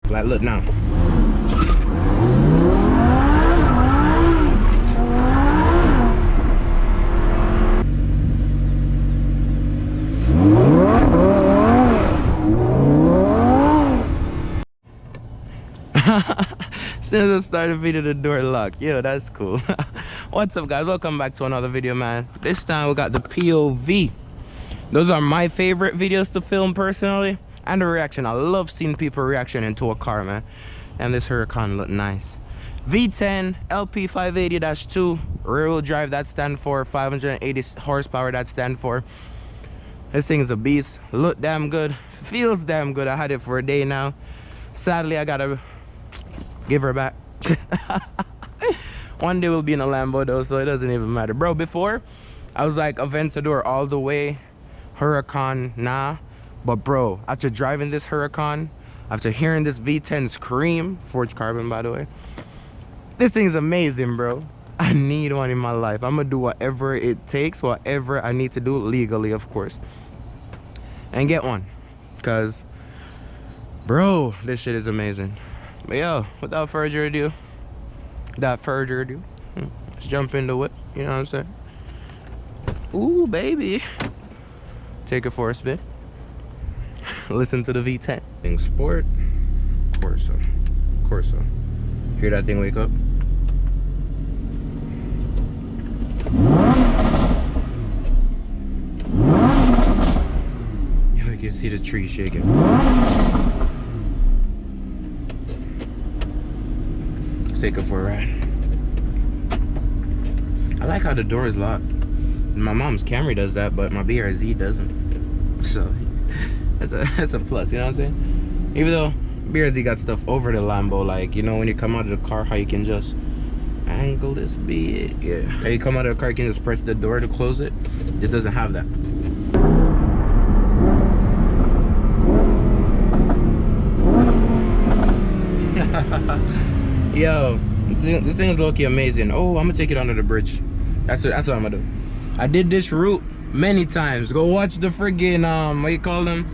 Like, look now. Since I started video, the door locked. Yo, that's cool. What's up, guys? Welcome back to another video, man. This time we got the POV. Those are my favorite videos to film personally, and the reaction. I love seeing people reaction into a car, man. And this Huracan look nice. V10 LP580-2 rear-wheel drive, that stand for 580 horsepower, that stand for. This thing is a beast. Look damn good, feels damn good. I had it for a day now. Sadly, I gotta give her back. One day we'll be in a Lambo though, so it doesn't even matter, bro. Before I was like Aventador all the way, Huracan nah. But bro, after driving this Huracan, after hearing this V10 scream, forged carbon by the way, this thing is amazing, bro. I need one in my life. I'm gonna do whatever it takes, whatever I need to do legally, of course, and get one, because bro, this shit is amazing. But yo, without further ado, let's jump in the whip, you know what I'm saying? Ooh, baby. Take it for a spin. Listen to the V10. Thing sport, Corsa. Hear that thing wake up? Yo, you can see the tree shaking. Let's take it for a ride. I like how the door is locked. My mom's Camry does that, but my BRZ doesn't. So that's a plus, you know what I'm saying? Even though BRZ got stuff over the Lambo, like, you know, when you come out of the car, how you can just angle this bit. Yeah, how you come out of the car, you can just press the door to close it. This doesn't have that. Yo, this thing is low-key amazing. Oh, I'm gonna take it under the bridge. That's what I'm gonna do. I did this route many times. Go watch the friggin' what you call them,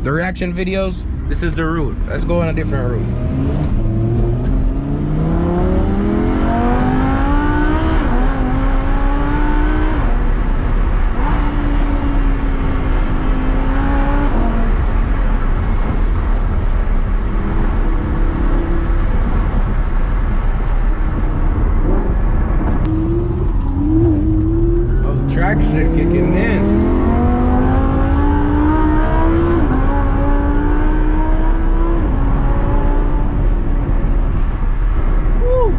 the reaction videos. This is the route. Let's go on a different route. Traction kicking in. Woo.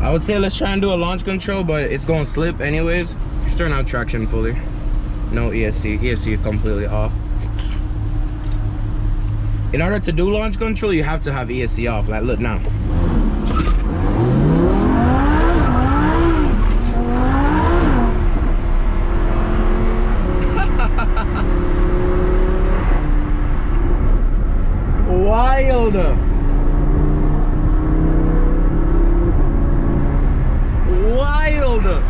I would say let's try and do a launch control, but it's gonna slip anyways. Just turn out traction fully. No ESC completely off. In order to do launch control, you have to have ESC off. Like, look now. Wild. Wild.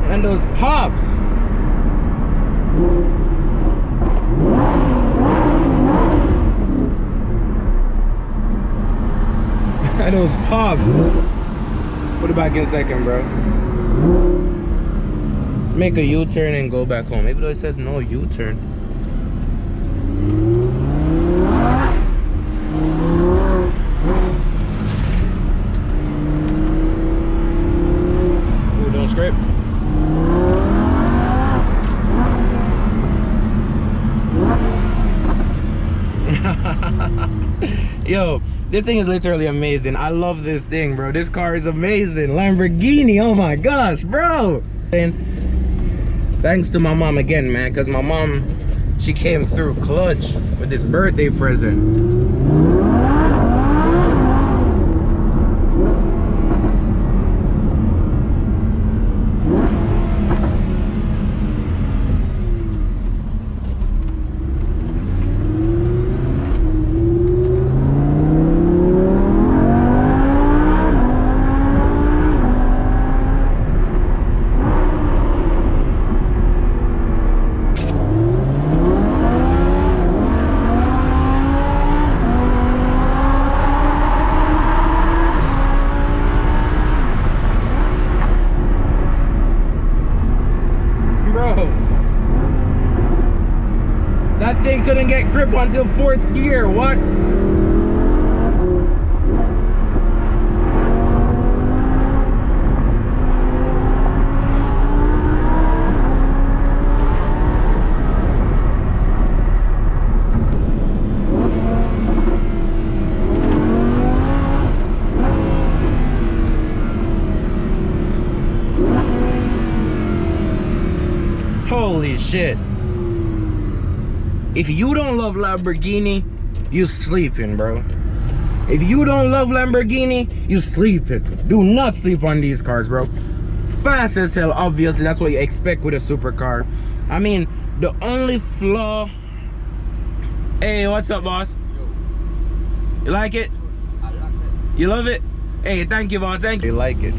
And those pops. And those pops. Put it back in a second, bro. Let's make a U-turn and go back home. Even though it says no U-turn. Ooh, don't scrape. Yo, this thing is literally amazing. I love this thing, bro. This car is amazing. Lamborghini, oh my gosh, bro. And thanks to my mom again, man, because my mom, she came through clutch with this birthday present. That thing couldn't get grip until 4th gear. What? Holy shit. If you don't love Lamborghini, you sleeping, bro. If you don't love Lamborghini, you sleeping. Do not sleep on these cars, bro. Fast as hell, obviously. That's what you expect with a supercar. I mean, the only flaw... Hey, what's up, boss? You like it? I love it. You love it? Hey, thank you, boss. Thank you. You like it?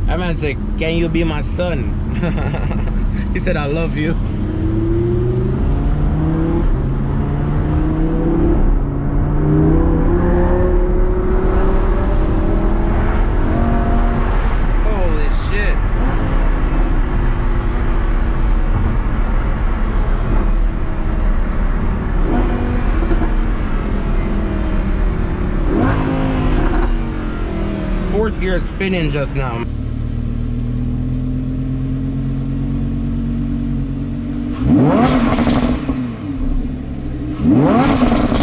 That man said, can you be my son? He said, I love you. Holy shit. Fourth gear spinning just now. What?